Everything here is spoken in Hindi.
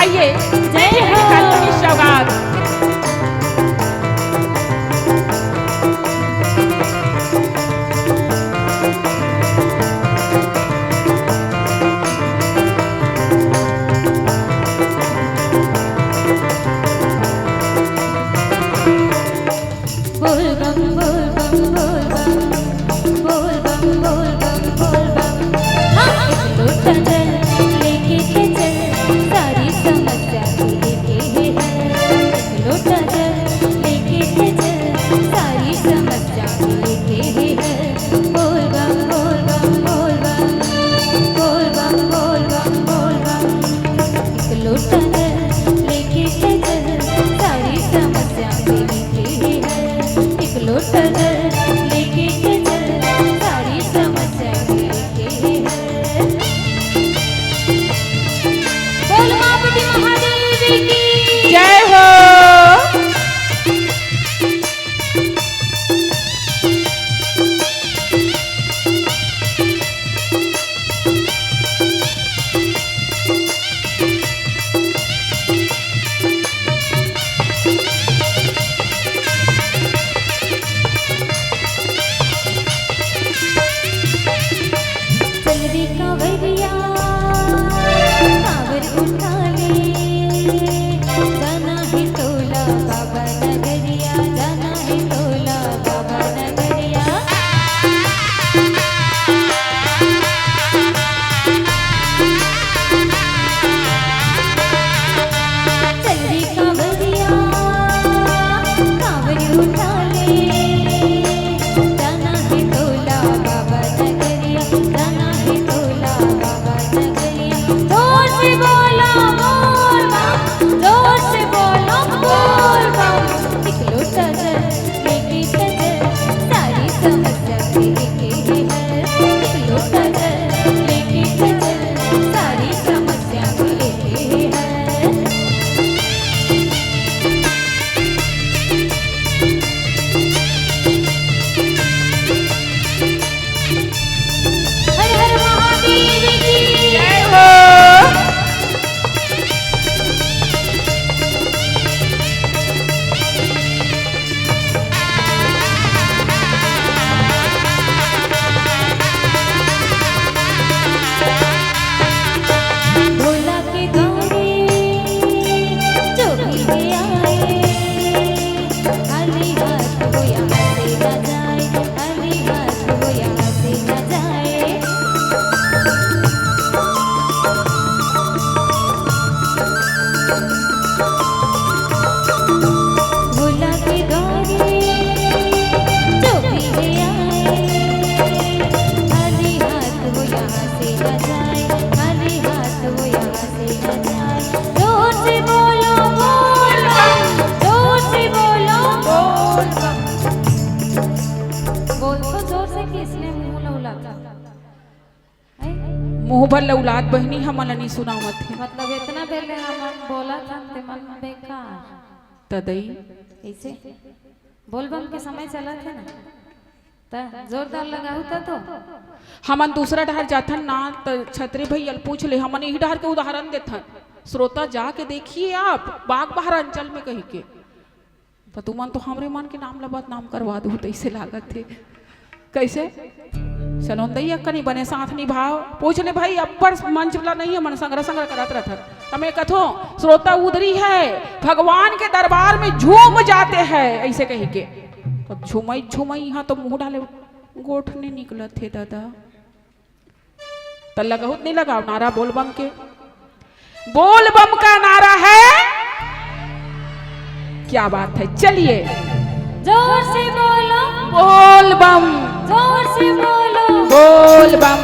आइए जय हो काली की सौगात। बोल बम बोल बम बोल बम बोल बम बोल बम बोल बम। हाँ एक लोटा जल लेके के चल सारी समस्या लेके है एक लोटा जल लेके के चल सारी समस्या लेके है। बोल बम बोल बम बोल बम बोल बम बोल बम बोल बम। एक लोटा जल लेके के चल सारी समस्या लेके है एक लोटा जल लेके के चल सारी समस्या लेके है। बोल मापति महादेव की जय हो। चल रे कांवरिया कांवर उठा ले जाना है टोला बाबा नगरिया जाना है टोला बाबा नगरिया। चल रे कांवरिया कांवर उठा ले जाना है टोला बाबा नगरिया जाना है टोला बाबा नगरिया। जोर से बोलो बोल बम जोर से बोलो बोल बम। एक लोटा जल लेके चल सारी समस्या लेके है एक लोटा जल लेके चल सारी समस्या लेके है। हर हर महादेव की जय हो। भोला के गौरे जो भी ले आए खाली हाथ वो यहाँ से न जाए खाली हाथ वो यहाँ से न जाए। भोला के गौरे जो भी ले आए खाली हाथ वो यहाँ से न जाए खाली हाथ वो यहाँ से न जाए। जोर से बोलो बोल बम जोर से बोलो बोल बम। बोल तो जोर से किसने मुंह लौलाता मुंह भर औलाद बहनी हमन नहीं सुनावत है मतलब इतना पहले हम बोला था ते मन बेकार तदई ऐसे बोल बम के समय चला थे ना त जोरदार लगाऊ था तो हमन दूसरा डहर जाथन ना त छतरी भैया पूछ ले हमन यही डहर के उदाहरण देथन श्रोता जाके देखिए आप बाग बहार अंचल में कही के तो तुमन तो हमरे मन के नाम लबत नाम करवा दू तैसे लागत थे कैसे सनोंदैया कनी बने साथ निभाओ पूछ ले भाई अब्बड़ मंच वाला नहीं है मन संग्रह संग्रह करत रहता हमें कथो श्रोता उधरी है भगवान के दरबार में झूम जाते हैं ऐसे कही के तो झूमई झूमई यहाँ तो मुंह डाले गोठ नहीं निकलत थे दादा तो लगाहुत नहीं लगाओ नारा बोल बम के बोल बम का नारा है क्या बात है चलिए जोर से बोलो बोल बम जोर से बोलो बोल बम